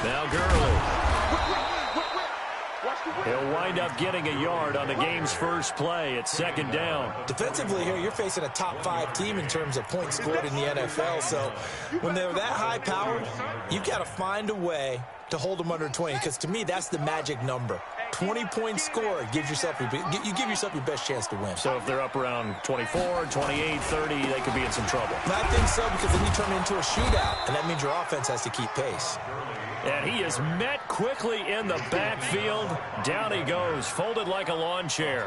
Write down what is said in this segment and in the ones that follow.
Now Gurley. He'll wind up getting a yard on the game's first play. It's second down. Defensively here, you're facing a top-5 team in terms of points scored in the NFL. So when they're that high-powered, you've got to find a way to hold them under 20. Because to me, that's the magic number. 20-point score gives yourself you give yourself your best chance to win. So if they're up around 24, 28, 30, they could be in some trouble. I think so, because then you turn it into a shootout, and that means your offense has to keep pace. And he is met quickly in the backfield. Down he goes, folded like a lawn chair.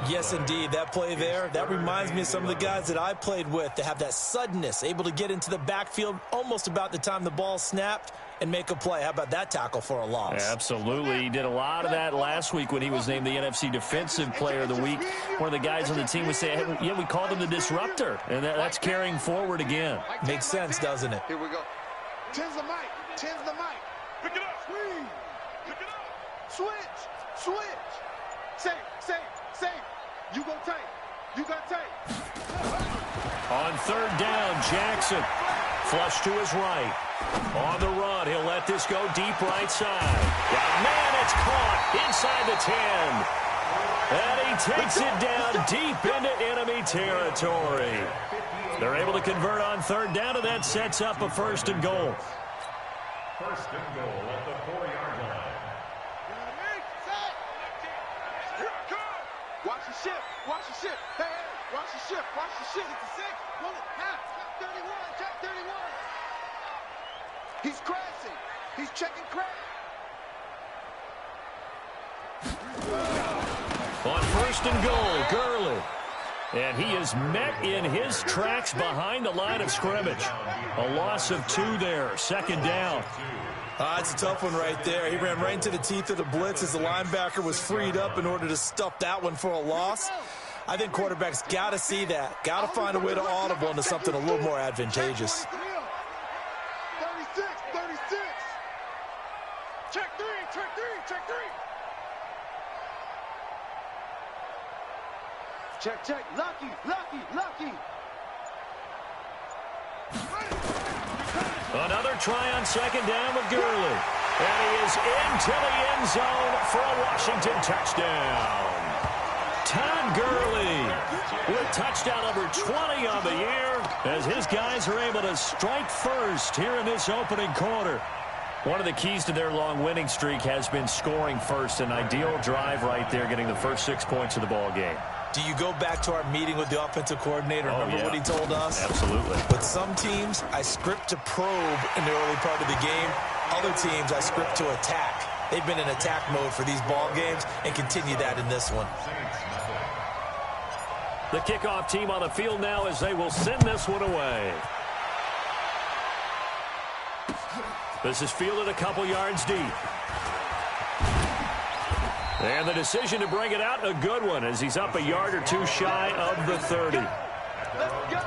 Yes, indeed. That play there, that reminds me of some of the guys that I played with that have that suddenness, able to get into the backfield almost about the time the ball snapped and make a play. How about that tackle for a loss? Absolutely. He did a lot of that last week when he was named the NFC Defensive Player of the Week. One of the guys on the team would say, hey, yeah, we called him the disruptor. And that's carrying forward again. Makes sense, doesn't it? Here we go. Tens the mic. Tens the mic. Pick it up. Squeeze. Pick it up. Switch. Switch. Safe. You go tight. You got tight. On third down, Jackson. Flush to his right. On the run, he'll let this go deep right side. Got a man, it's caught inside the 10. And he takes it down deep into enemy territory. They're able to convert on third down, and that sets up a first and goal. First and goal at the 4-yard line. Watch the ship. Watch the ship. Hey, watch the ship. Watch the ship. It's a 6. Pull it. Half. Check 31. Check 31. He's crashing. He's checking crash. On first and goal, Gurley. And he is met in his tracks behind the line of scrimmage. A loss of 2 there. Second down. It's a tough one right there. He ran right into the teeth of the blitz as the linebacker was freed up in order to stuff that one for a loss. I think quarterbacks got to see that. Got to find a way to audible into something a little more advantageous. 36. Check 3. Check. Lucky. Another try on second down with Gurley. And he is into the end zone for a Washington touchdown. Todd Gurley with touchdown number 20 on the year as his guys are able to strike first here in this opening quarter. One of the keys to their long winning streak has been scoring first. An ideal drive right there, getting the first 6 points of the ball game. Do you go back to our meeting with the offensive coordinator? Remember what he told us? Absolutely. With some teams, I script to probe in the early part of the game. Other teams, I script to attack. They've been in attack mode for these ball games and continue that in this one. The kickoff team on the field now as they will send this one away. This is fielded a couple yards deep. And the decision to bring it out, a good one, as he's up a yard or 2 shy of the 30. Let's go.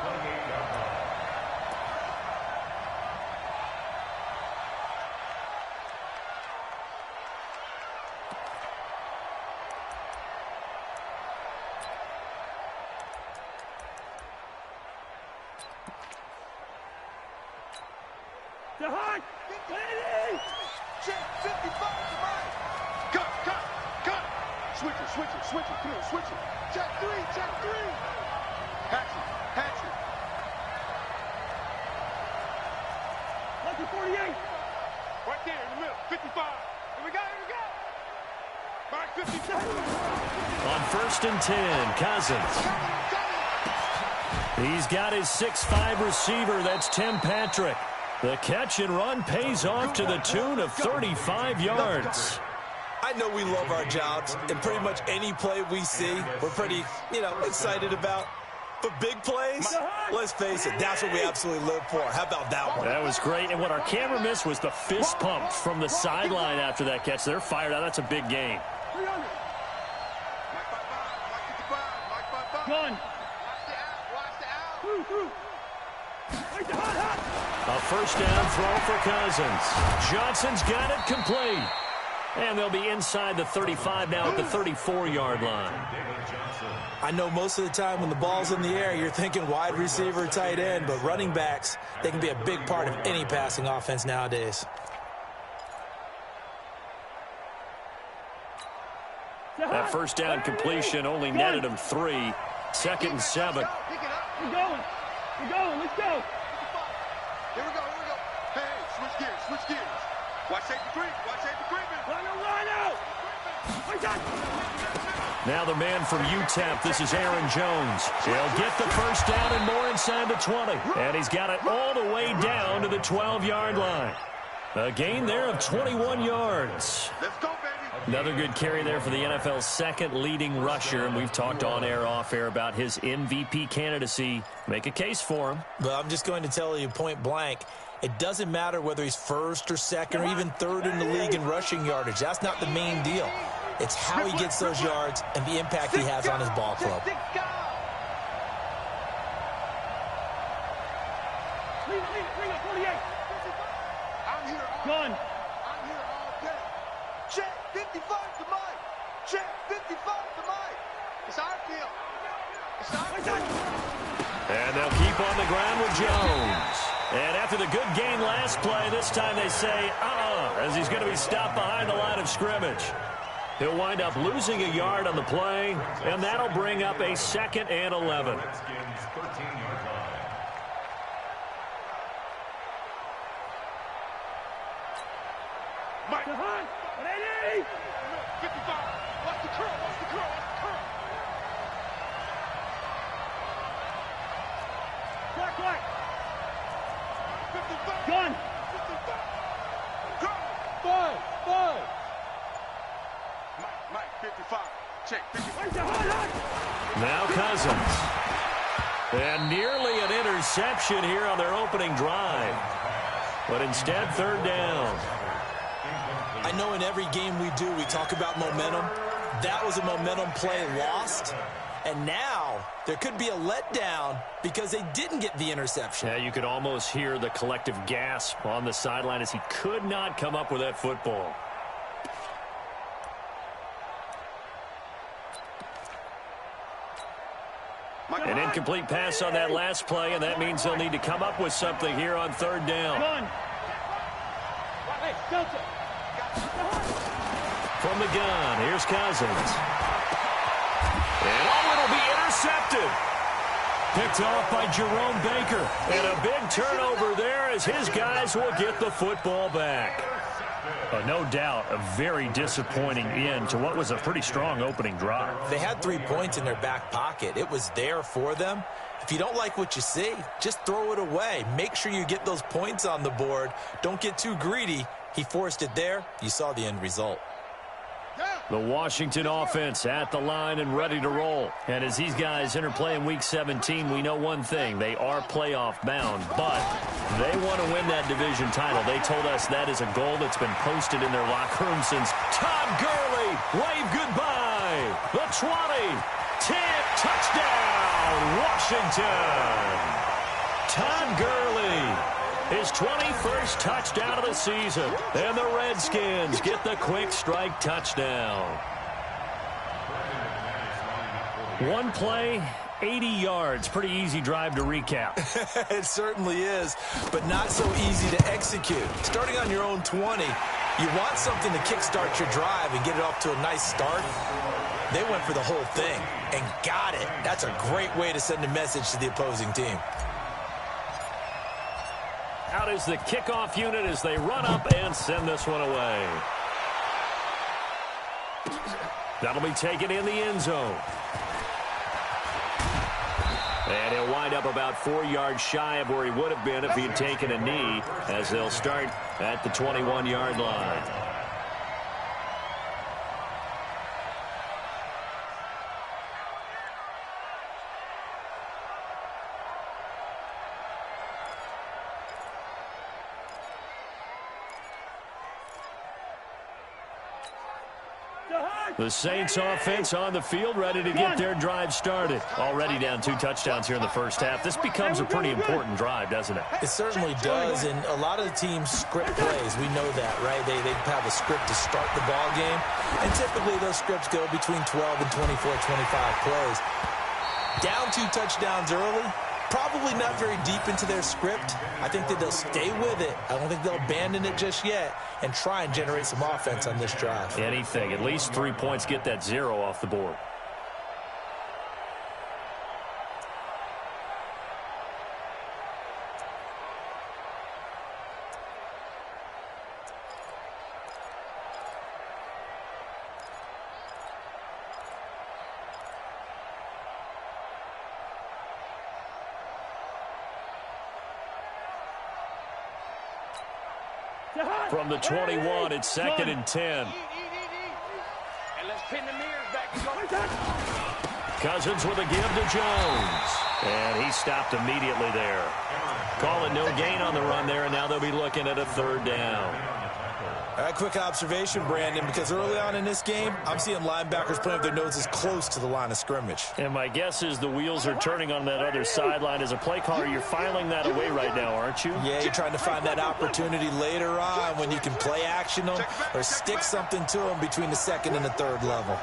Check 55 to right. Cut. Switch it. Come on, switch it. Check 3. Hatch it. Lucky 48. Right there in the middle. 55. Here we go. Back 57. On first and 10, Cousins. He's got his 6'5" receiver. That's Tim Patrick. The catch and run pays off to the tune of 35 yards. I know we love our jobs, and pretty much any play we see, we're pretty, excited about. But big plays, let's face it, that's what we absolutely live for. How about that one? That was great, and what our camera missed was the fist pump from the sideline after that catch. They're fired out. That's a big game. Gun. A first down throw for Cousins. Johnson's got it complete. And they'll be inside the 35 now at the 34-yard line. I know most of the time when the ball's in the air, you're thinking wide receiver, tight end, but running backs, they can be a big part of any passing offense nowadays. That first down completion only netted him 3. 2nd and 7. Pick it up. We're going. We're going. Let's go. Here we go. Here we go. Hey, switch gears. Switch gears. Watch safety creep. Watch safety creeping. Line out. Now the man from UTEP, this is Aaron Jones. He'll get the first down and more inside the 20. And he's got it all the way down to the 12-yard line. A gain there of 21 yards. Let's go, baby. Another good carry there for the NFL's second leading rusher, and we've talked on air, off air about his MVP candidacy. Make a case for him. But I'm just going to tell you point blank, it doesn't matter whether he's first or second or even third in the league in rushing yardage. That's not the main deal. It's how he gets those yards and the impact he has on his ball club. Gun. I'm here all day. Check 55 to Mike. Check 55 to Mike. It's our deal. It's our deal. And they'll keep on the ground with Jones. And after the good gain last play, this time they say, as he's going to be stopped behind the line of scrimmage. He'll wind up losing a yard on the play, and that'll bring up a 2nd and 11. Mike. 55. Watch the curl. Watch the curl. Watch the curl. Black. 55. Gun. 55. Curl. 5. Mike, 55. Check. 55. Now Cousins. And nearly an interception here on their opening drive. But instead, 3rd down. I know in every game we do, we talk about momentum. That was a momentum play lost. And now there could be a letdown because they didn't get the interception. Yeah, you could almost hear the collective gasp on the sideline as he could not come up with that football. An incomplete pass on that last play, and that means they'll need to come up with something here on 3rd down. Hey, Delta. From the gun, here's Cousins. And it'll be intercepted. Picked off by Jerome Baker. And a big turnover there as his guys will get the football back. No doubt a very disappointing end to what was a pretty strong opening drive. They had 3 points in their back pocket. It was there for them. If you don't like what you see, just throw it away. Make sure you get those points on the board. Don't get too greedy. He forced it there. You saw the end result. The Washington offense at the line and ready to roll. And as these guys interplay in Week 17, we know one thing. They are playoff bound, but they want to win that division title. They told us that is a goal that's been posted in their locker room since Todd Gurley waved goodbye. The 20, 10, touchdown, Washington. Todd Gurley. His 21st touchdown of the season. And the Redskins get the quick strike touchdown. One play, 80 yards. Pretty easy drive to recap. It certainly is, but not so easy to execute. Starting on your own 20, you want something to kickstart your drive and get it off to a nice start. They went for the whole thing and got it. That's a great way to send a message to the opposing team. Out is the kickoff unit as they run up and send this one away. That'll be taken in the end zone. And he'll wind up about 4 yards shy of where he would have been if he had taken a knee, as they'll start at the 21-yard line. The Saints offense on the field, ready to get their drive started. Already down 2 touchdowns here in the first half. This becomes a pretty important drive, doesn't it? It certainly does, and a lot of the teams script plays. We know that, right? They have a script to start the ball game, and typically those scripts go between 12 and 24, 25 plays. Down 2 touchdowns early, probably not very deep into their script. I think that they'll stay with it. I don't think they'll abandon it just yet and try and generate some offense on this drive. Anything. At least 3 points, get that 0 off the board. From the 21, it's 2nd and 10. And let's pin the mirrors back and go. Cousins with a give to Jones. And he stopped immediately there. Calling no gain on the run there, and now they'll be looking at a 3rd down. All right, quick observation, Brandon, because early on in this game, I'm seeing linebackers putting up their noses close to the line of scrimmage. And my guess is the wheels are turning on that other sideline. As a play caller, you're filing that away right now, aren't you? Yeah, you're trying to find that opportunity later on when you can play action them or stick something to them between the 2nd and the 3rd level.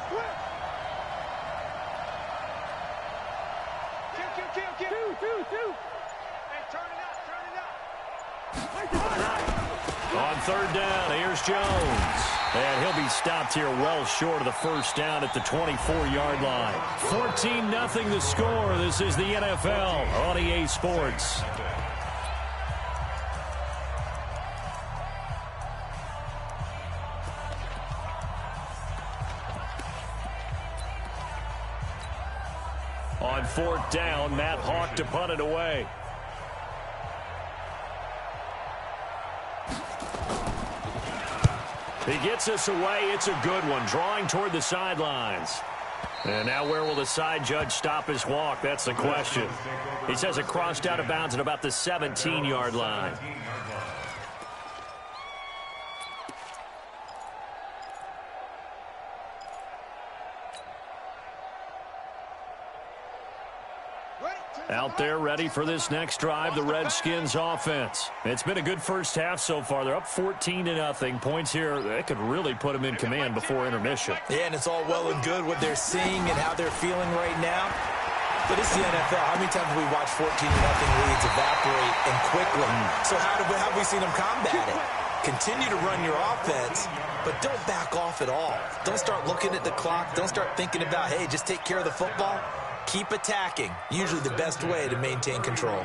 On 3rd down, here's Jones. And he'll be stopped here well short of the 1st down at the 24-yard line. 14-0 the score. This is the NFL on EA Sports. On 4th down, Matt Hawk to punt it away. He gets us away. It's a good one. Drawing toward the sidelines. And now where will the side judge stop his walk? That's the question. He says it crossed out of bounds at about the 17-yard line. Out there ready for this next drive, the Redskins offense. It's been a good first half so far. They're up 14-0. Points here, that could really put them in command before intermission. Yeah, and it's all well and good what they're seeing and how they're feeling right now. But it's the NFL. How many times have we watched 14-0 leads evaporate and quickly? So how have we seen them combat it? Continue to run your offense, but don't back off at all. Don't start looking at the clock. Don't start thinking about, hey, just take care of the football. Keep attacking. Usually the best way to maintain control.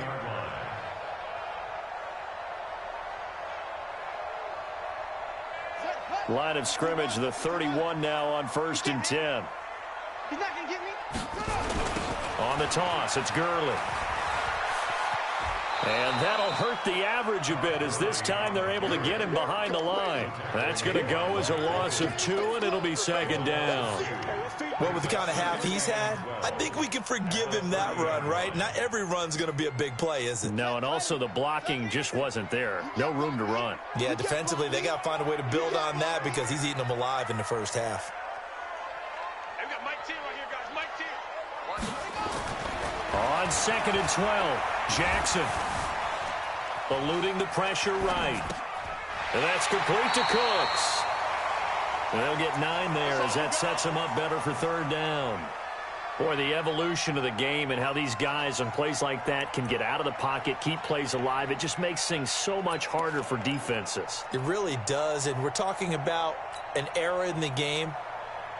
Line of scrimmage, the 31 now on 1st and 10. He's not going to get me. On the toss, it's Gurley. And that'll hurt the average a bit as this time they're able to get him behind the line. That's going to go as a loss of 2, and it'll be 2nd down. Well, with the kind of half he's had, I think we can forgive him that run, right? Not every run's going to be a big play, is it? No, and also the blocking just wasn't there. No room to run. Yeah, defensively, they got to find a way to build on that because he's eating them alive in the first half. Hey, we got Mike T right here, guys. Mike T. On 2nd and 12, Jackson eluding the pressure right. And that's complete to Cooks. They'll get 9 there as that sets them up better for 3rd down. Boy, the evolution of the game and how these guys on plays like that can get out of the pocket, keep plays alive, it just makes things so much harder for defenses. It really does, and we're talking about an era in the game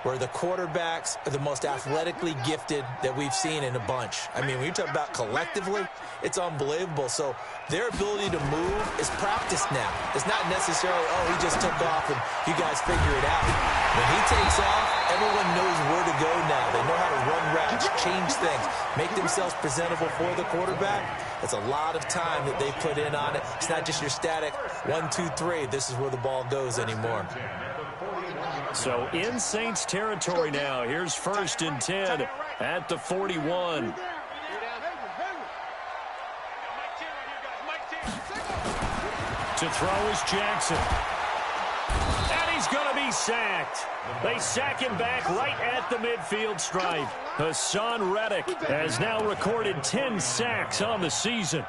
where the quarterbacks are the most athletically gifted that we've seen in a bunch. I mean, when you talk about collectively, it's unbelievable. So their ability to move is practiced now. It's not necessarily, oh, he just took off and you guys figure it out. When he takes off, everyone knows where to go now. They know how to run routes, change things, make themselves presentable for the quarterback. It's a lot of time that they put in on it. It's not just your static 1, 2, 3. This is where the ball goes anymore. So in Saints territory now. Here's 1st and 10 at the 41. To throw is Jackson. And he's going to be he's sacked. They sack him back right at the midfield stripe. Hassan Reddick has now recorded 10 sacks on the season.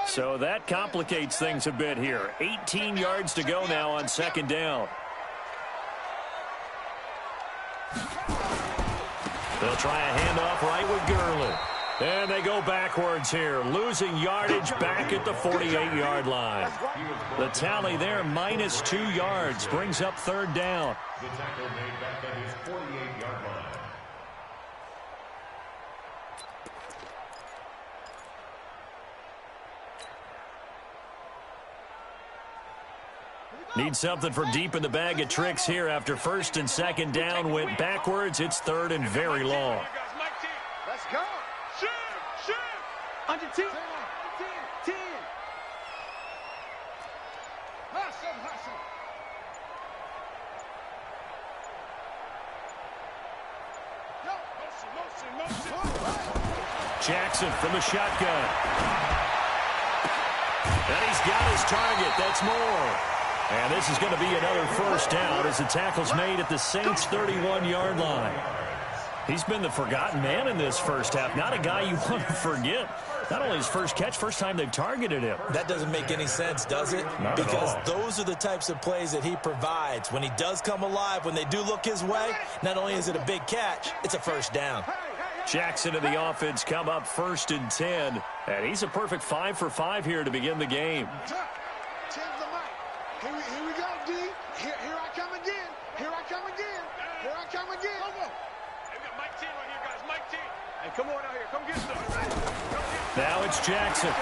So that complicates things a bit here. 18 yards to go now on second down. They'll try a handoff right with Gurley. And they go backwards here, losing yardage back at the 48-yard line. The tally there, -2 yards, brings up third down. The tackle made back at his 48-yard line. Need something from deep in the bag of tricks here after first and second down went backwards. It's third and very long. Let's go. Shoot. Under 10. 10. Hustle. Jackson from the shotgun. And he's got his target. That's more. And this is going to be another first down as the tackle's made at the Saints' 31-yard line. He's been the forgotten man in this first half. Not a guy you want to forget. Not only his first catch, first time they've targeted him. That doesn't make any sense, does it? Not because at all. Those are the types of plays that he provides. When he does come alive, when they do look his way, not only is it a big catch, it's a first down. Jackson and the offense come up first and 10. And he's a perfect 5 for 5 here to begin the game. Here we go, D. Here I come again. Here I come again. Go. Hey, we got Mike 10 right here, guys. Mike 10. Hey, come on out here. Come get some. Now it's Jackson.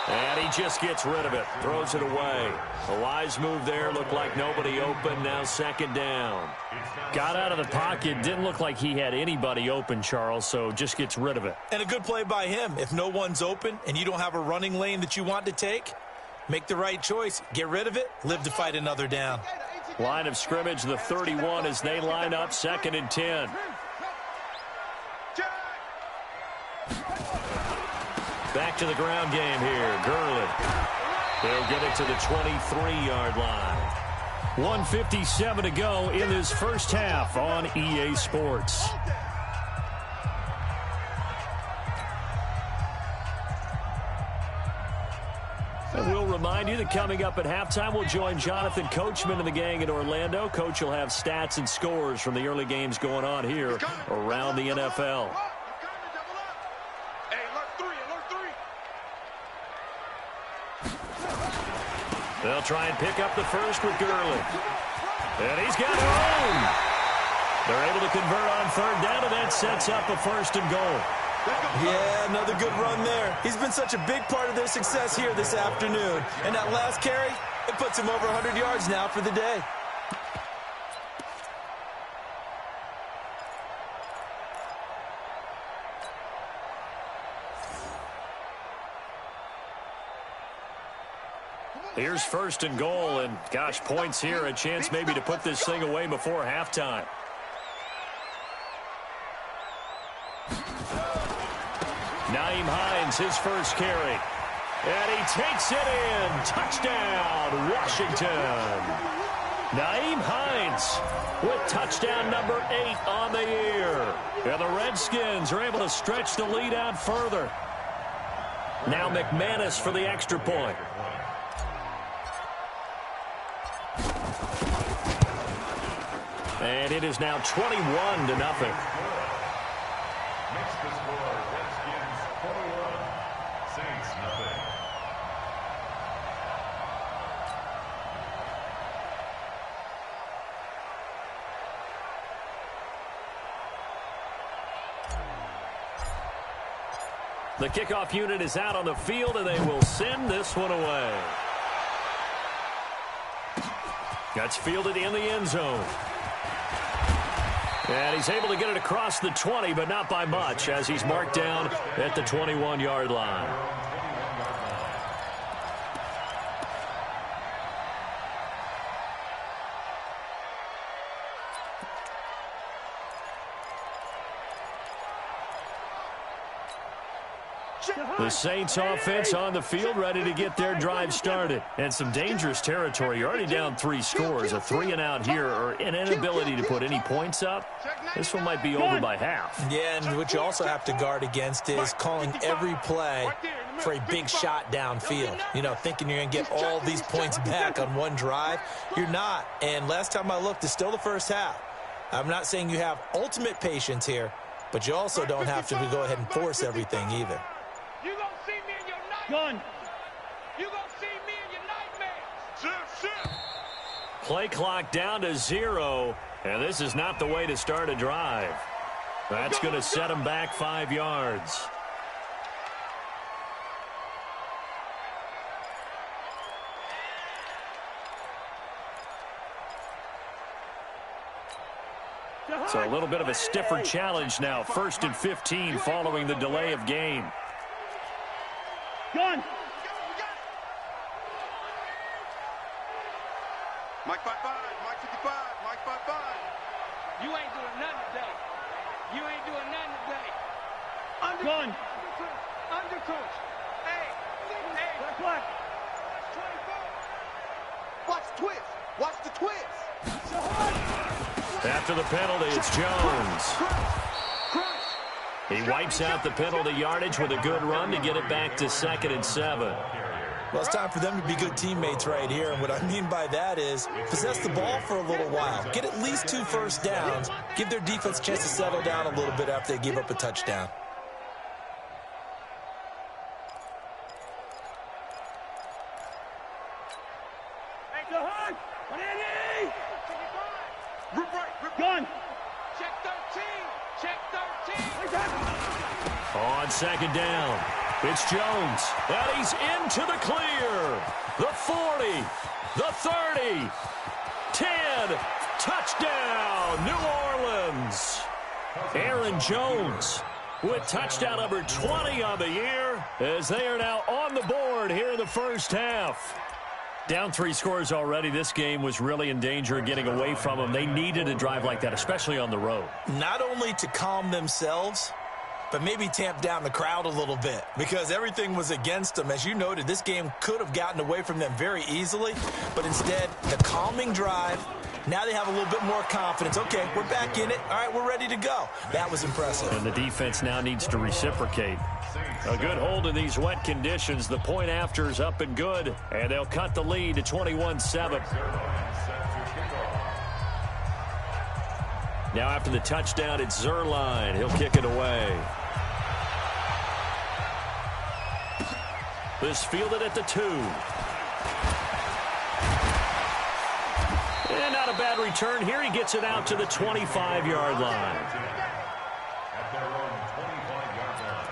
And he just gets rid of it. Throws it away. A wise move there. Looked like nobody open. Now second down. Got out of the pocket. Didn't look like he had anybody open, Charles, so just gets rid of it. And a good play by him. If no one's open and you don't have a running lane that you want to take, make the right choice. Get rid of it. Live to fight another down. Line of scrimmage, the 31 as they line up second and 10. Back to the ground game here. Gurley. They'll get it to the 23-yard line. 1:57 to go in this first half on EA Sports. And we'll remind you that coming up at halftime, we'll join Jonathan Coachman and the gang in Orlando. Coach will have stats and scores from the early games going on here around the NFL. They'll try and pick up the first with Gurley. And he's got room. They're able to convert on third down, and that sets up a first and goal. Yeah, another good run there. He's been such a big part of their success here this afternoon. And that last carry, it puts him over 100 yards now for the day. Here's first and goal, and gosh, points here, a chance maybe to put this thing away before halftime. Nyheim Hines, his first carry. And he takes it in. Touchdown, Washington. Nyheim Hines with touchdown number 8 on the year. And the Redskins are able to stretch the lead out further. Now McManus for the extra point. And it is now 21-0. Makes the score Redskins 21, Saints nothing. The kickoff unit is out on the field, and they will send this one away. That's fielded in the end zone. And he's able to get it across the 20, but not by much, as he's marked down at the 21-yard line. The Saints offense on the field, ready to get their drive started. And some dangerous territory. You're already down 3 scores. A 3-and-out here, or an inability to put any points up. This one might be over by half. Yeah, and what you also have to guard against is calling every play for a big shot downfield. You know, thinking you're going to get all these points back on one drive. You're not. And last time I looked, it's still the first half. I'm not saying you have ultimate patience here, but you also don't have to go ahead and force everything either. You gonna see me in your nightmares. You gonna see me in your nightmares. Play clock down to 0, and this is not the way to start a drive. That's going to set them back 5 yards. So a little bit of a stiffer challenge now. 1st and 15 following the delay of game. Gun. Mike 5-5, Mike 55, Mike 5-5. You ain't doing nothing today. You ain't doing nothing today. Gun. Undercoach. Hey. Black. Watch the twist. Watch the twist. After the penalty, it's Jones. He wipes out the penalty yardage with a good run to get it back to 2nd and 7. Well, it's time for them to be good teammates right here. And what I mean by that is possess the ball for a little while. Get at least 2 first downs. Give their defense a chance to settle down a little bit after they give up a touchdown. Gun. Check 13. Check 13. On 2nd down, it's Jones. And he's into the clear. The 40, the 30, 10. Touchdown, New Orleans. Aaron Jones with touchdown number 20 on the year as they are now on the board here in the first half. Down 3 scores already. This game was really in danger of getting away from them. They needed a drive like that, especially on the road. Not only to calm themselves, but maybe tamp down the crowd a little bit because everything was against them. As you noted, this game could have gotten away from them very easily, but instead, the calming drive, now they have a little bit more confidence. Okay, we're back in it. All right, we're ready to go. That was impressive. And the defense now needs to reciprocate. A good hold in these wet conditions. The point after is up and good, and they'll cut the lead to 21-7. Now after the touchdown, it's Zerline. He'll kick it away. This fielded at the 2. And not a bad return here. He gets it out to the 25-yard line. At their own 25-yard line.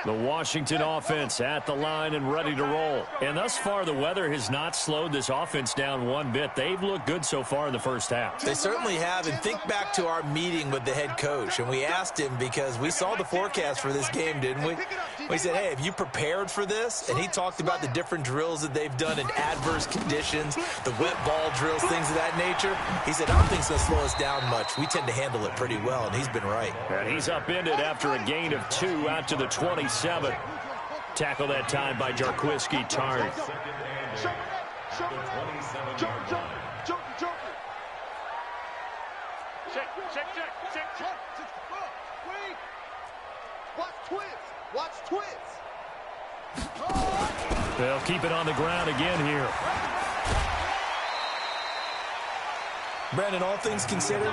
The Washington offense at the line and ready to roll. And thus far, the weather has not slowed this offense down one bit. They've looked good so far in the first half. They certainly have. And think back to our meeting with the head coach. And we asked him because we saw the forecast for this game, didn't we? We said, hey, have you prepared for this? And he talked about the different drills that they've done in adverse conditions, the wet ball drills, things of that nature. He said, I don't think it's going to slow us down much. We tend to handle it pretty well, and he's been right. And he's upended after a gain of 2 out to the 27. Tackle that time by Jarquiski Tartt. Watch twist. They'll keep it on the ground again here. Brandon, all things considered,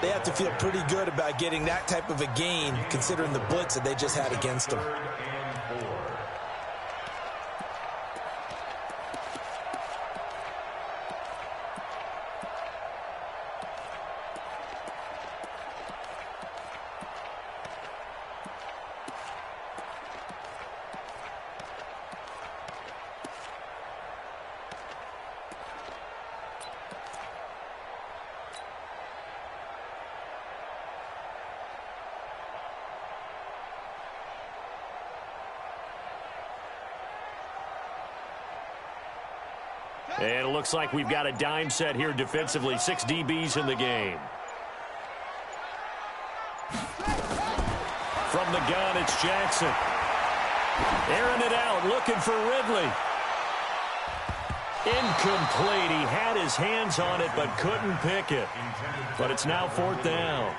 they have to feel pretty good about getting that type of a gain considering the blitz that they just had against them. And it looks like we've got a dime set here defensively. 6 DBs in the game. From the gun, it's Jackson. Airing it out, looking for Ridley. Incomplete. He had his hands on it, but couldn't pick it. But it's now 4th down.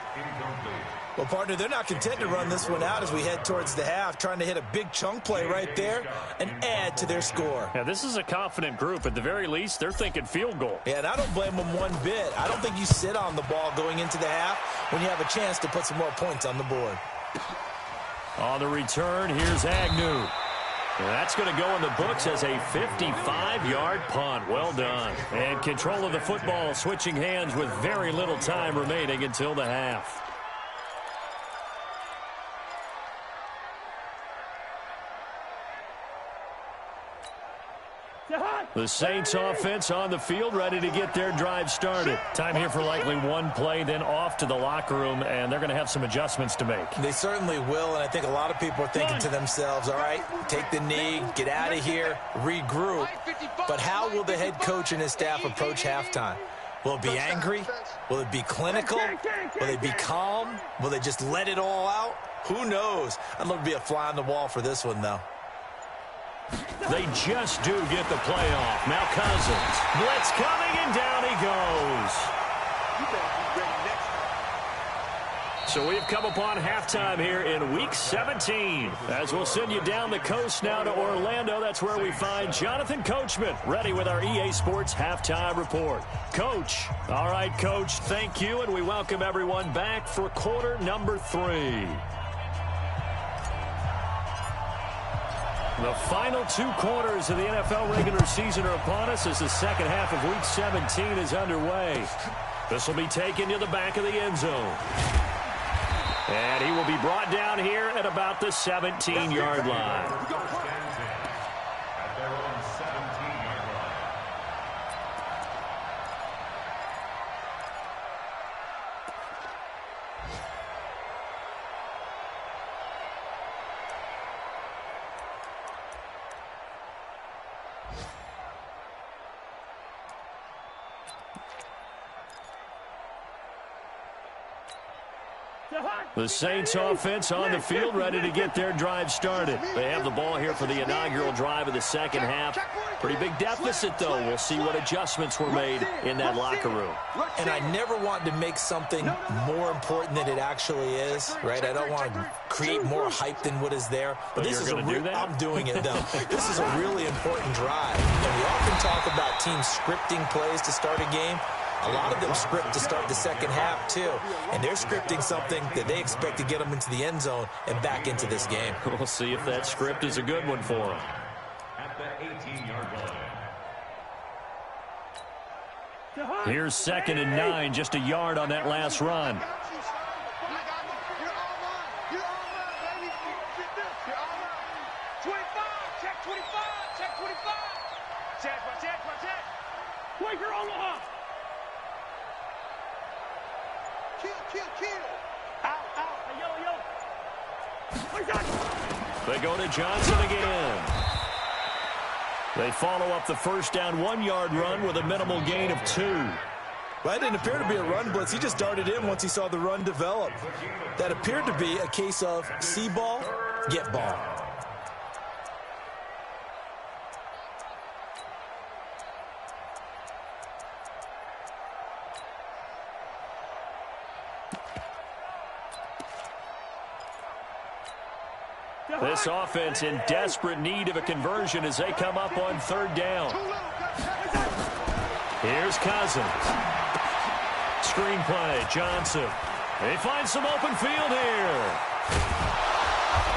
Well, partner, they're not content to run this one out as we head towards the half, trying to hit a big chunk play right there and add to their score. Yeah, this is a confident group. At the very least, they're thinking field goal. Yeah, and I don't blame them one bit. I don't think you sit on the ball going into the half when you have a chance to put some more points on the board. On the return, here's Agnew. And that's going to go in the books as a 55-yard punt. Well done. And control of the football switching hands with very little time remaining until the half. The Saints offense on the field, ready to get their drive started. Time here for likely one play, then off to the locker room, and they're going to have some adjustments to make. They certainly will, and I think a lot of people are thinking to themselves, all right, take the knee, get out of here, regroup. But how will the head coach and his staff approach halftime? Will it be angry? Will it be clinical? Will they be calm? Will they just let it all out? Who knows? I'd love to be a fly on the wall for this one, though. They just do get the play off. Now Cousins. Blitz coming, and down he goes. So we've come upon halftime here in Week 17. As we'll send you down the coast now to Orlando. That's where we find Jonathan Coachman, ready with our EA Sports Halftime Report. Coach. All right, Coach, thank you, and we welcome everyone back for quarter number 3. The final 2 quarters of the NFL regular season are upon us as the second half of Week 17 is underway. This will be taken to the back of the end zone. And he will be brought down here at about the 17-yard line. The Saints offense on the field, ready to get their drive started. They have the ball here for the inaugural drive of the second half. Pretty big deficit, though. We'll see what adjustments were made in that locker room. And I never want to make something more important than it actually is, right? I don't want to create more hype than what is there. But this is I'm doing it, though. This is a really important drive. And we often talk about teams scripting plays to start a game. A lot of them script to start the second half, too. And they're scripting something that they expect to get them into the end zone and back into this game. We'll see if that script is a good one for them. At the 18-yard line. Here's 2nd and 9, just a yard on that last run. They go to Johnson again. They follow up the first down 1-yard run with a minimal gain of 2. Well, that didn't appear to be a run blitz. He just darted in once he saw the run develop. That appeared to be a case of see ball, get ball. This offense in desperate need of a conversion as they come up on 3rd down. Here's Cousins. Screen play, Johnson. They find some open field here.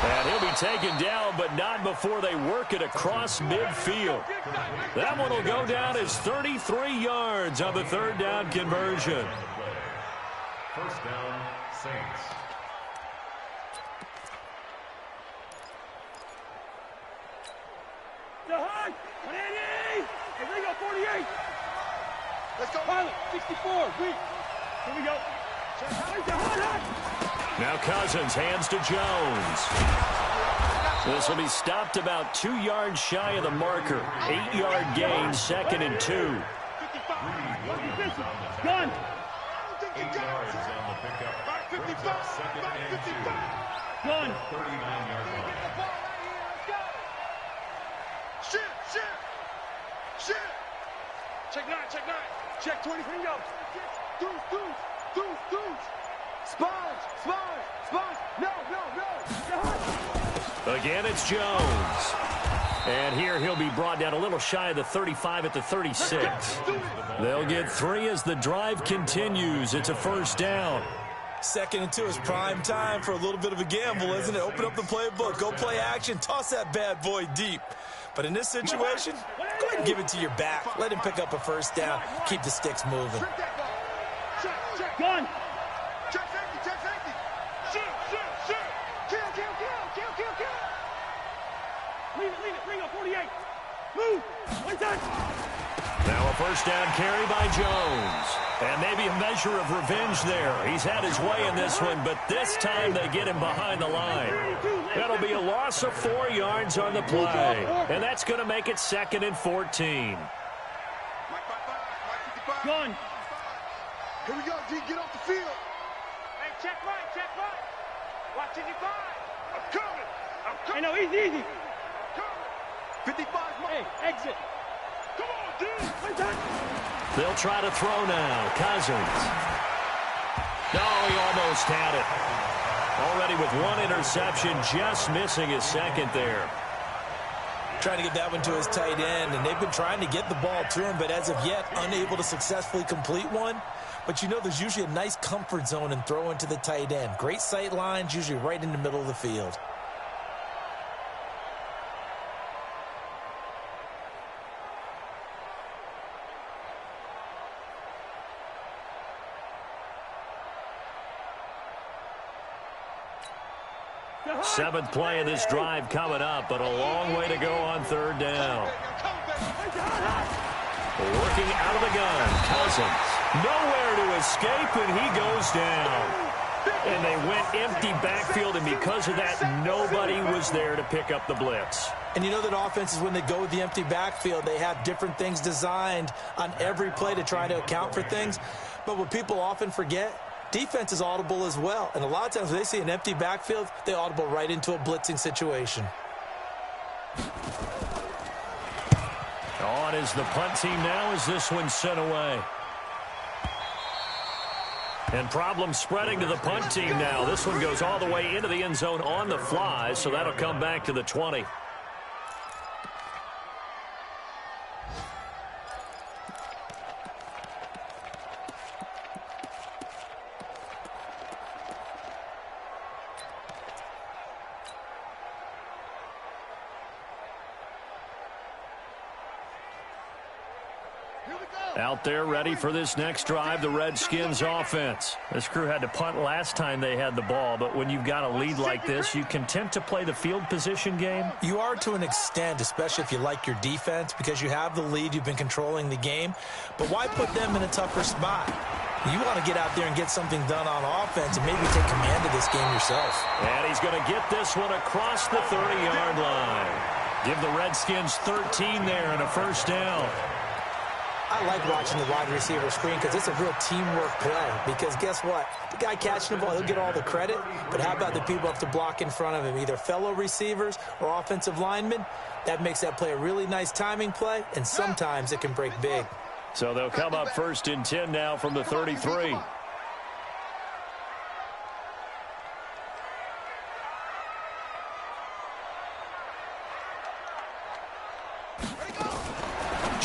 And he'll be taken down, but not before they work it across midfield. That one will go down as 33 yards on the 3rd down conversion. First down, Saints. Let's go. Pilot, 64. Here we go. Now Cousins hands to Jones. This will be stopped about 2 yards shy of the marker. 8-yard gain, 2nd and 2. Gun. 8 yards on the pickup. Brings up 2nd and 2. Gun. 39-yard line. Shit. Check 9. Check 20. Here we go. Deuce. Sponge. No. Again, it's Jones. And here he'll be brought down a little shy of the 35 at the 36. They'll get 3 as the drive continues. It's a first down. 2nd and 2 is prime time for a little bit of a gamble, isn't it? Open up the playbook, go play action, toss that bad boy deep. But in this situation, go ahead and give it to your back. Let him pick up a first down. Keep the sticks moving. Gun. Check safety. Shoot. Kill. Leave it. Bring up 48. Move. One touch. Now a first down carry by Jones. And maybe a measure of revenge there. He's had his way in this one, but this time they get him behind the line. That'll be a loss of 4 yards on the play. And that's going to make it 2nd and 14. Gun. Here we go, D. Get off the field. Hey, check right. Watch 55. I'm coming. Hey, no, easy. 55. Hey, exit. Come on, D. One touch. They'll try to throw now. Cousins. No, he almost had it. Already with 1 interception, just missing his 2nd there. Trying to get that one to his tight end, and they've been trying to get the ball to him, but as of yet, unable to successfully complete one. But you know there's usually a nice comfort zone in throwing to the tight end. Great sight lines, usually right in the middle of the field. Seventh play of this drive coming up, but a long way to go on 3rd down. Working out of the gun, Cousins. Nowhere to escape, and he goes down. And they went empty backfield, and because of that, nobody was there to pick up the blitz. And you know that offenses, when they go with the empty backfield, they have different things designed on every play to try to account for things. But what people often forget, defense is audible as well. And a lot of times when they see an empty backfield, they audible right into a blitzing situation. On is the punt team now as this one's sent away. And problems spreading to the punt team now. This one goes all the way into the end zone on the fly, so that'll come back to the 20. Out there ready for this next drive, the Redskins offense. This crew had to punt last time they had the ball, but when you've got a lead like this, you can tend to play the field position game. You are to an extent, especially if you like your defense, because you have the lead, you've been controlling the game. But why put them in a tougher spot? You want to get out there and get something done on offense and maybe take command of this game yourself. And he's going to get this one across the 30-yard line. Give the Redskins 13 there and a first down. I like watching the wide receiver screen because it's a real teamwork play. Because guess what? The guy catching the ball, he'll get all the credit. But how about the people up to block in front of him, either fellow receivers or offensive linemen? That makes that play a really nice timing play, and sometimes it can break big. So they'll come up 1st and 10 now from the 33.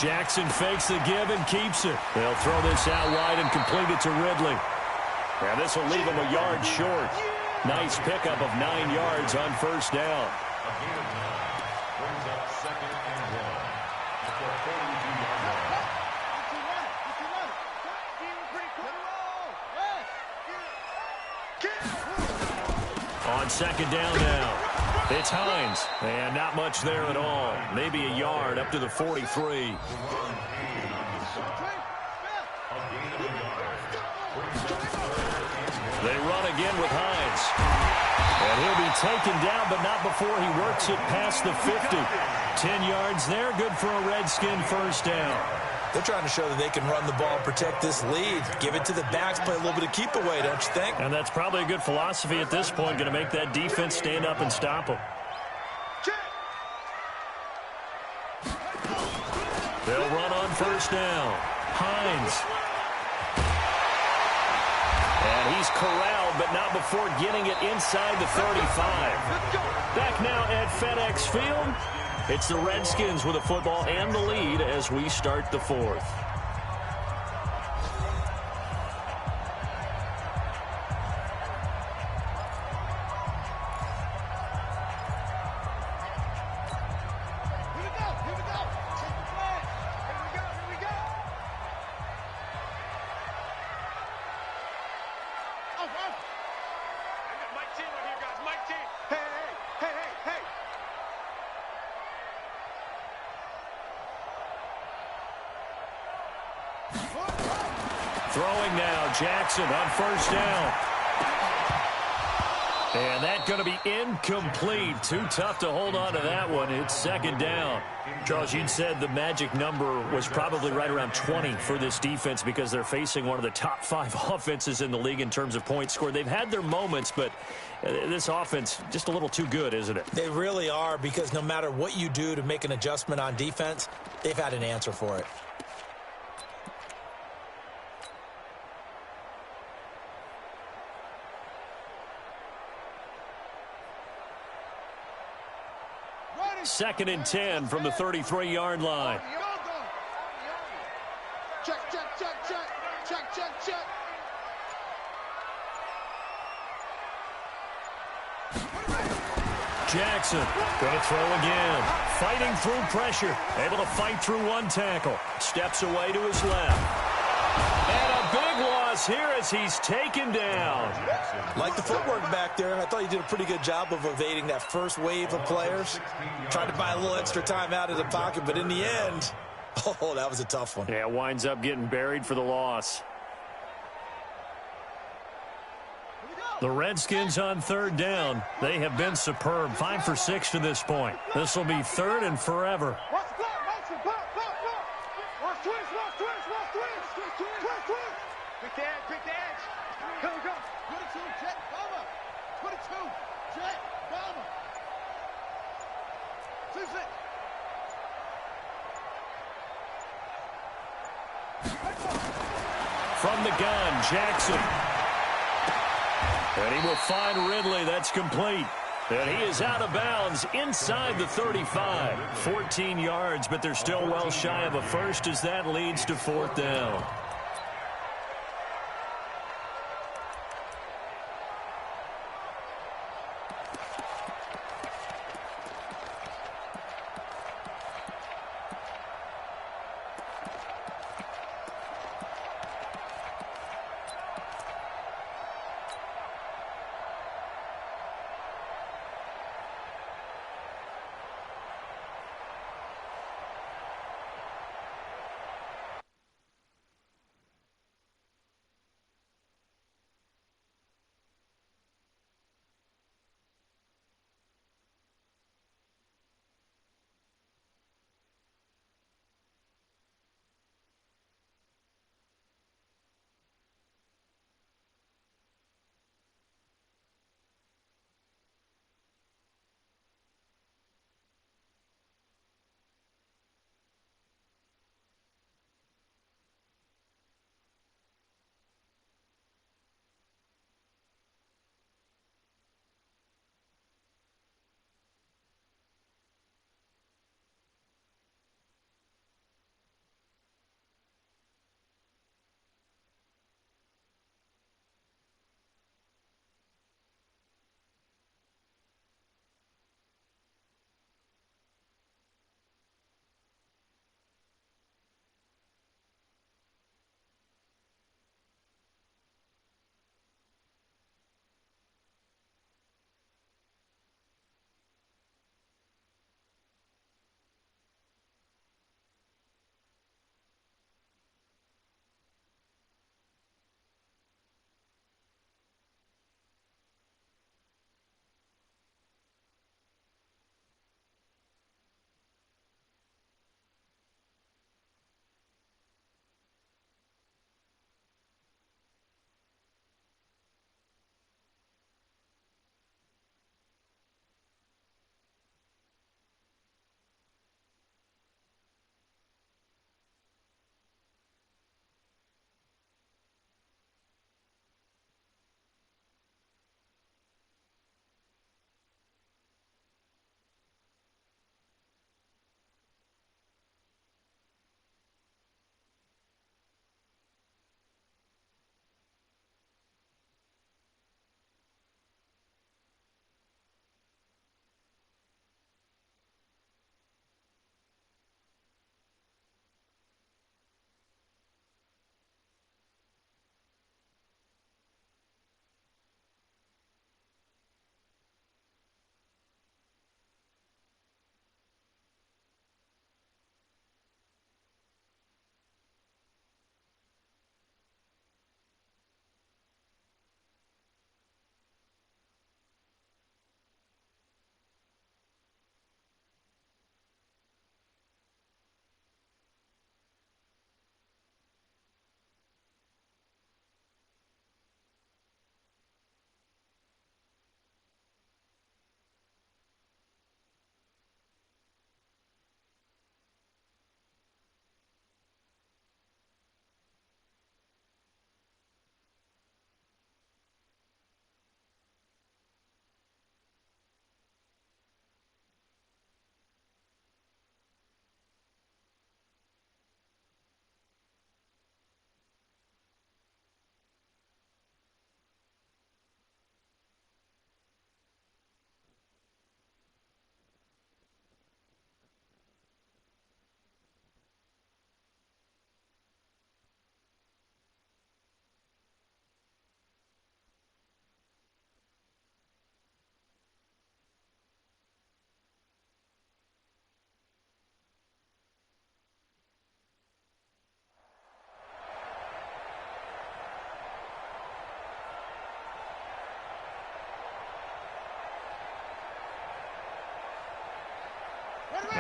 Jackson fakes the give and keeps it. They'll throw this out wide and complete it to Ridley. And this will leave him a yard short. Nice pickup of 9 yards on first down. Brings up 2nd and 1. At the 42-yard line. On 2nd down now. It's Hines, and not much there at all. Maybe a yard up to the 43. They run again with Hines. And he'll be taken down, but not before he works it past the 50. 10 yards there, good for a Redskin first down. They're trying to show that they can run the ball and protect this lead. Give it to the backs, play a little bit of keep away, don't you think? And that's probably a good philosophy at this point, going to make that defense stand up and stop them. They'll run on first down. Hines. And he's corralled, but not before getting it inside the 35. Back now at FedEx Field. It's the Redskins with the football and the lead as we start the fourth. Throwing now, Jackson on first down. And that's going to be incomplete. Too tough to hold on to that one. It's second down. Charles, you'd said the magic number was probably right around 20 for this defense because they're facing one of the top 5 offenses in the league in terms of points scored. They've had their moments, but this offense just a little too good, isn't it? They really are, because no matter what you do to make an adjustment on defense, they've had an answer for it. Second and 10 from the 33-yard line. Check, check, check, check. Check, check, check. Jackson going to throw again. Fighting through pressure. Able to fight through one tackle. Steps away to his left. And a big loss here as he's taken down. Like the footwork back there, I thought he did a pretty good job of evading that first wave of players. Tried to buy a little extra time out of the pocket, but in the end, oh, that was a tough one. Yeah, winds up getting buried for the loss. The Redskins on third down. They have been superb. 5 for 6 to this point. This will be third and forever. Pick the edge, pick the edge. Go, go. 22, jet, bomber. 22, jet, bomber. 2-6. From the gun, Jackson. And he will find Ridley. That's complete. And he is out of bounds inside the 35. 14 yards, but they're still well shy of a first as that leads to fourth down.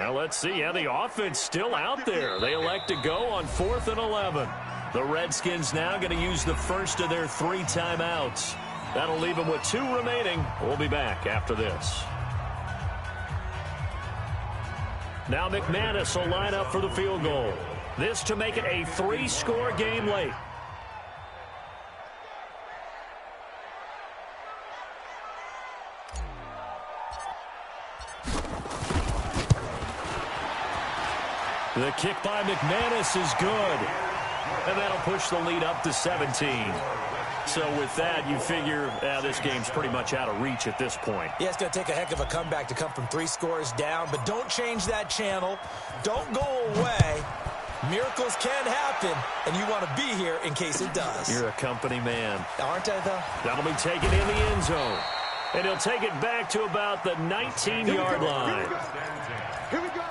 Well, let's see. Yeah, the offense still out there. They elect to go on 4th and 11. The Redskins now going to use the first of their 3 timeouts. That'll leave them with 2 remaining. We'll be back after this. Now McManus will line up for the field goal. This to make it a 3-score game late. The kick by McManus is good. And that'll push the lead up to 17. So with that, you figure this game's pretty much out of reach at this point. Yeah, it's going to take a heck of a comeback to come from 3 scores down. But don't change that channel. Don't go away. Miracles can happen, and you want to be here in case it does. You're a company man. Aren't I, though? That'll be taken in the end zone. And he'll take it back to about the 19-yard line. Here we go.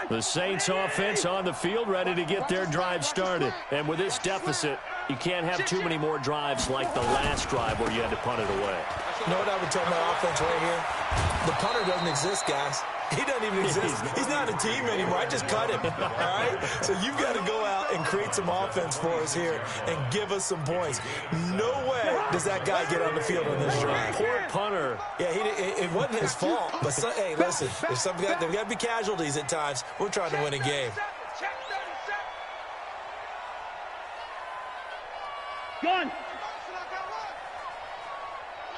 The Saints offense on the field, ready to get their drive started. And with this deficit, you can't have too many more drives like the last drive where you had to punt it away. You know what I would tell my offense right here? The punter doesn't exist, guys. He doesn't even exist. He's not a team anymore. I just cut him, all right? So you've got to go out and create some offense for us here and give us some points. No way does that guy get on the field on this drive. Poor punter. Yeah, it wasn't his fault. But, hey, listen, there's got to be casualties at times. We're trying to win a game. Gun.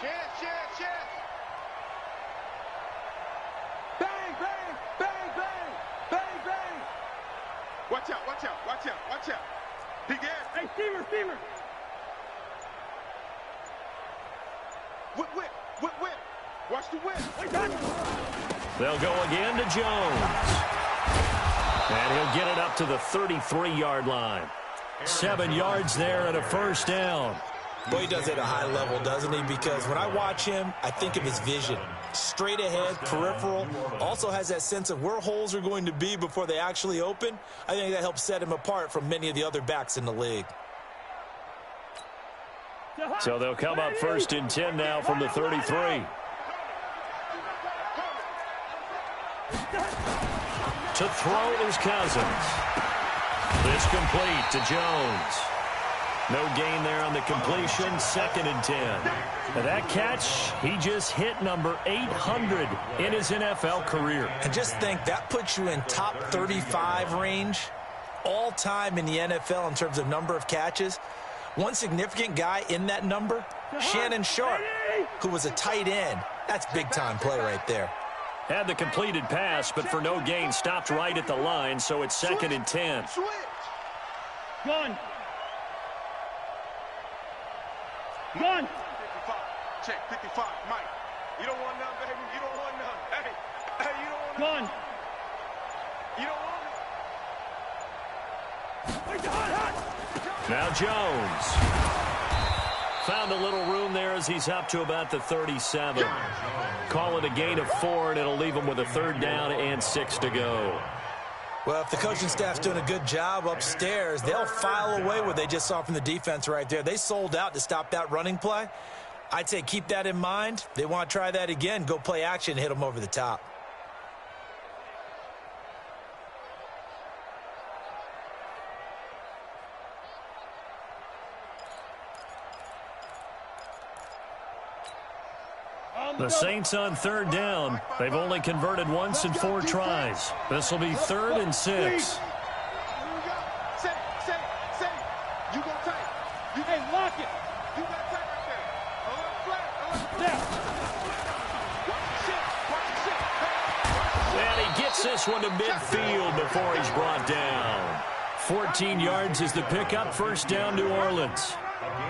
Chance. Bang, bang, bang, bang, bang, bang. Watch out. He gets. Hey, Steamer. Whip. Watch the whip. They'll go again to Jones. And he'll get it up to the 33-yard line. 7 yards there and a first down. Boy, he does it at a high level, doesn't he? Because when I watch him, I think of his vision. Straight ahead, peripheral. Also has that sense of where holes are going to be before they actually open. I think that helps set him apart from many of the other backs in the league. So they'll come up 1st and 10 now from the 33. To throw is Cousins. This complete to Jones. No gain there on the completion. 2nd and 10. And that catch, he just hit number 800 in his NFL career. And just think, that puts you in top 35 range all time in the NFL in terms of number of catches. One significant guy in that number, Shannon Sharp, who was a tight end. That's big-time play right there. Had the completed pass, but for no gain, stopped right at the line, so it's 2nd and 10. Gun. 55. Check 55. Mike. You don't want none, baby. You don't want none. Hey, you don't want none. Gun. You don't want it. Now Jones. Found a little room there as he's up to about the 37. Call it a gain of 4, and it'll leave him with a 3rd down and 6 to go. Well, if the coaching staff's doing a good job upstairs, they'll file away what they just saw from the defense right there. They sold out to stop that running play. I'd say keep that in mind. They want to try that again, go play action, hit them over the top. The Saints on 3rd down. They've only converted once in 4 tries. This will be 3rd and 6. Say. You go tight. You Hey, lock it. You got tight right there. A little flat. Yeah. Watch the shit. And he gets this one to midfield before he's brought down. 14 yards is the pickup. 1st down, New Orleans.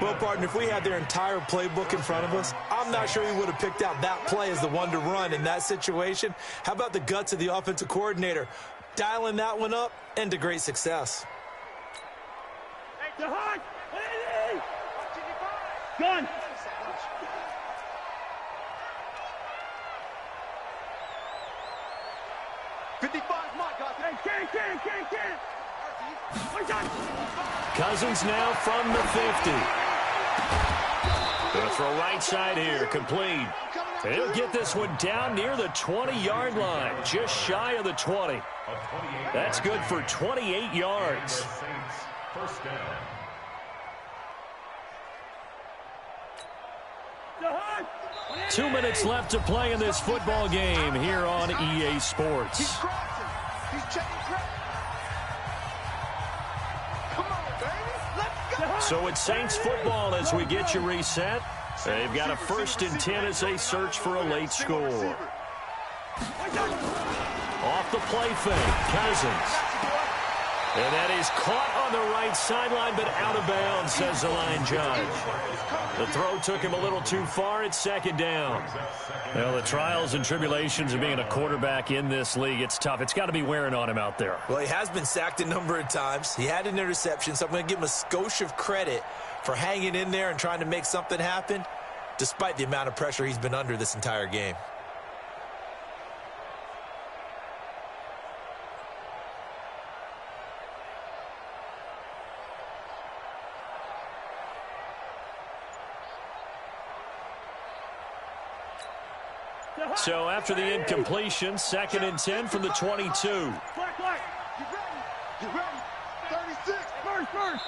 Well, partner, if we had their entire playbook in front of us, I'm not sure we would have picked out that play as the one to run in that situation. How about the guts of the offensive coordinator? Dialing that one up and to great success. Gun. Cousins now from the 50. Gonna throw right side here, complete. He'll get this one down near the 20-yard line, just shy of the 20. That's good for 28 yards. First down. 2 minutes left to play in this football game here on EA Sports. He's crossing. He's checking credit. Come on, baby. Let's go. So it's Saints football as we get you reset. They've got a 1st and 10 as they search for a late score. Off the play fake, Cousins. And that is caught on the right sideline, but out of bounds, says the line judge. The throw took him a little too far. It's 2nd down. Well, the trials and tribulations of being a quarterback in this league, it's tough. It's got to be wearing on him out there. Well, he has been sacked a number of times. He had an interception, so I'm going to give him a skosh of credit for hanging in there and trying to make something happen, despite the amount of pressure he's been under this entire game. So after the incompletion, 2nd and 10 from the 22. You ready? You ready? 36. First.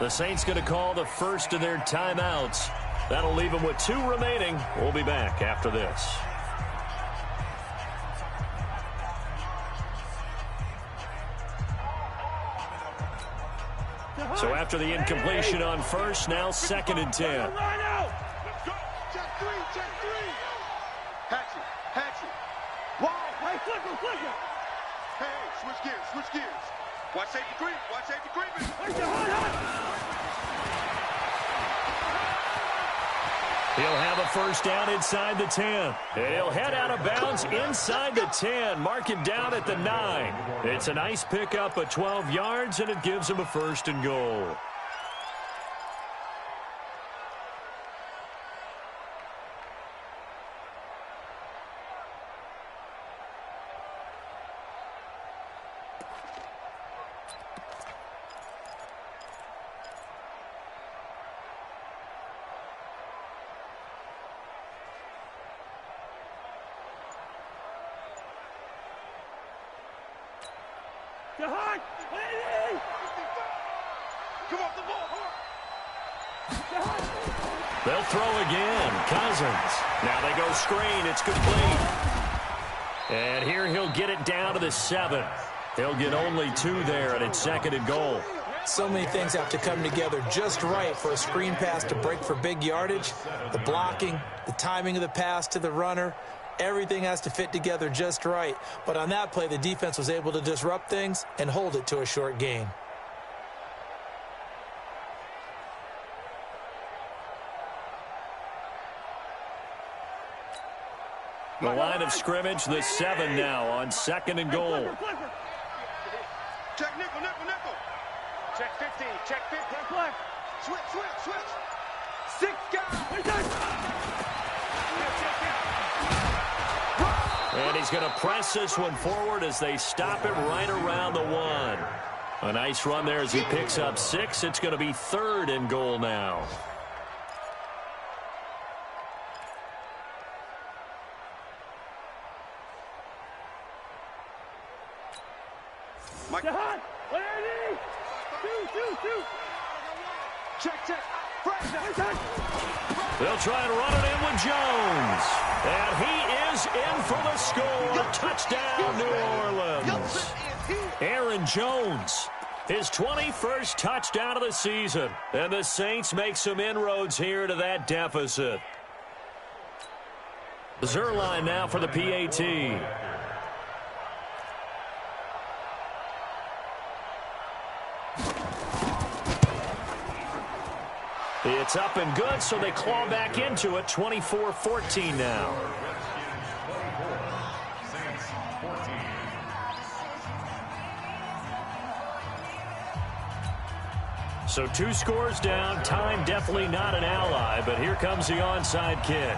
The Saints going to call the first of their timeouts. That'll leave them with 2 remaining. We'll be back after this. So after the incompletion on first, now 2nd and 10. Let's go. Check 3. Hatchet. Wow. Hey, flicker. Hey, switch gears. Watch safety creep. He'll have a first down inside the 10. He'll head out of bounds inside the 10. Mark it down at the 9. It's a nice pickup of 12 yards, and it gives him a 1st and goal. Come off the ball. They'll throw again. Cousins. Now they go screen. It's complete. And here he'll get it down to the 7. He'll get only 2 there, and it's 2nd and goal. So many things have to come together just right for a screen pass to break for big yardage. The blocking, the timing of the pass to the runner, everything has to fit together just right. But on that play, the defense was able to disrupt things and hold it to a short gain. The line of scrimmage, the 7 now on 2nd and goal. Check nickel. Check 15. Check 15. Switch. 6 guys. And he's going to press this one forward as they stop it right around the 1. A nice run there as he picks up 6. It's going to be 3rd and goal now. Mike. Check. They'll try and run it in with Jones. And he is in for the score. Touchdown, New Orleans. Aaron Jones, his 21st touchdown of the season. And the Saints make some inroads here to that deficit. Zerline now for the PAT. It's up and good, so they claw back into it. 24-14 now. So 2 scores down. Time definitely not an ally, but here comes the onside kick.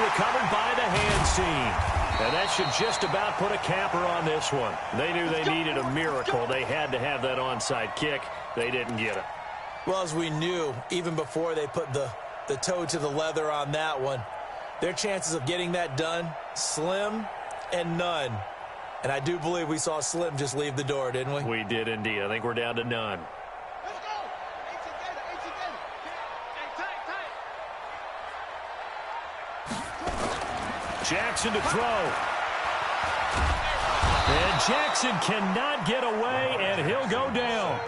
recovered by the hands team. And that should just about put a capper on this one. They knew they needed a miracle. They had to have that onside kick. They didn't get it. Well, as we knew, even before they put the toe to the leather on that one, their chances of getting that done, slim and none. And I do believe we saw Slim just leave the door, didn't we? We did indeed. I think we're down to none. Let's go. Jackson to throw. And Jackson cannot get away, and he'll go down.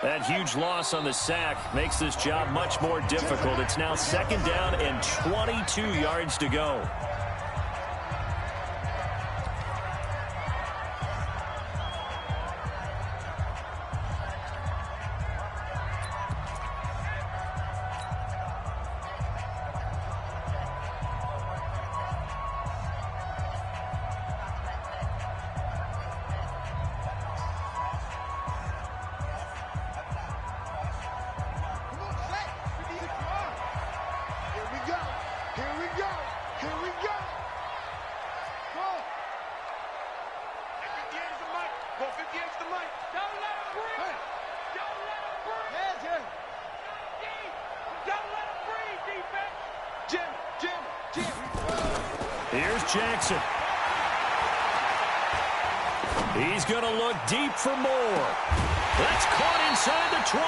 That huge loss on the sack makes this job much more difficult. It's now 2nd down and 22 yards to go. Here's Jackson. He's going to look deep for more. That's caught inside the 20.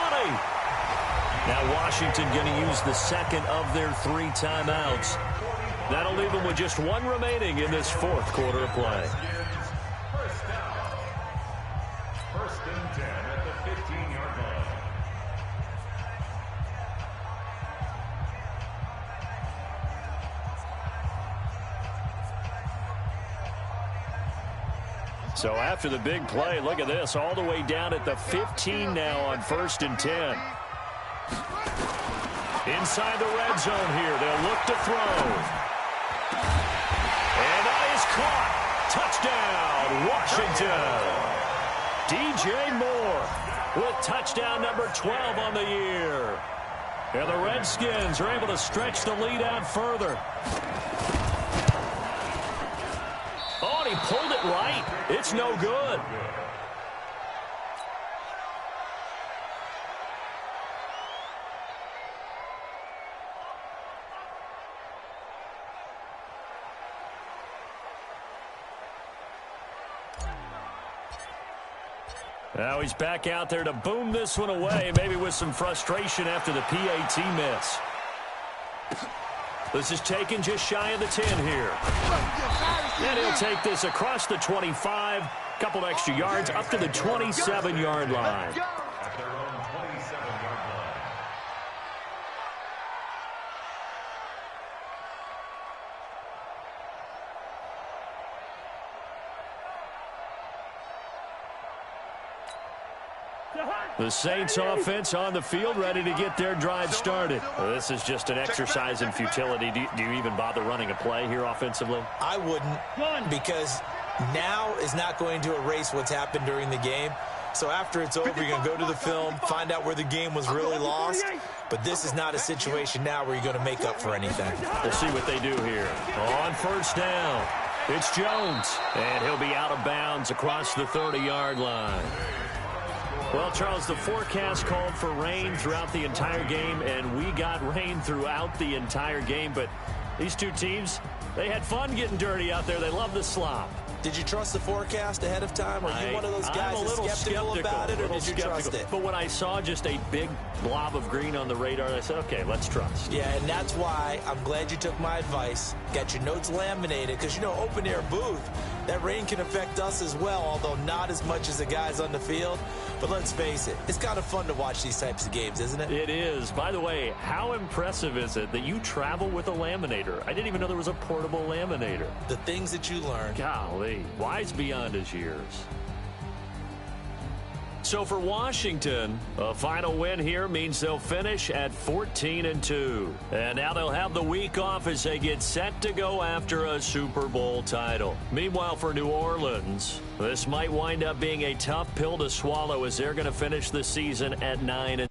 Now Washington going to use the 2nd of their 3 timeouts. That'll leave them with just 1 remaining in this 4th quarter of play. First down. 1st and 10 at the 15-yard line. So after the big play, look at this, all the way down at the 15 now on 1st and 10. Inside the red zone here, they'll look to throw. And that is caught. Touchdown, Washington. DJ Moore with touchdown number 12 on the year. And the Redskins are able to stretch the lead out further. Oh, and he pulled it right. It's no good. Now he's back out there to boom this one away, maybe with some frustration after the PAT miss. This is taken just shy of the 10 here. And he'll take this across the 25, couple extra yards, up to the 27-yard line. At their own 27-yard line. The Saints offense on the field, ready to get their drive started. This is just an exercise in futility. Do you even bother running a play here offensively? I wouldn't, because now is not going to erase what's happened during the game. So after it's over, you're going to go to the film, find out where the game was really lost. But this is not a situation now where you're going to make up for anything. We'll see what they do here. On 1st down, it's Jones, and he'll be out of bounds across the 30-yard line. Well, Charles, the forecast called for rain throughout the entire game, and we got rain throughout the entire game. But these two teams, they had fun getting dirty out there. They love the slop. Did you trust the forecast ahead of time? Are you one of those guys that's skeptical about it, or did you trust it? But when I saw just a big blob of green on the radar, I said, okay, let's trust. Yeah, and that's why I'm glad you took my advice. Got your notes laminated, because, you know, open-air booth, that rain can affect us as well, although not as much as the guys on the field. But let's face it, it's kind of fun to watch these types of games, isn't it? It is. By the way, how impressive is it that you travel with a laminator? I didn't even know there was a portable laminator. The things that you learn. Golly, wise beyond his years. So for Washington, a final win here means they'll finish at 14-2. And now they'll have the week off as they get set to go after a Super Bowl title. Meanwhile, for New Orleans, this might wind up being a tough pill to swallow as they're going to finish the season at 9-2.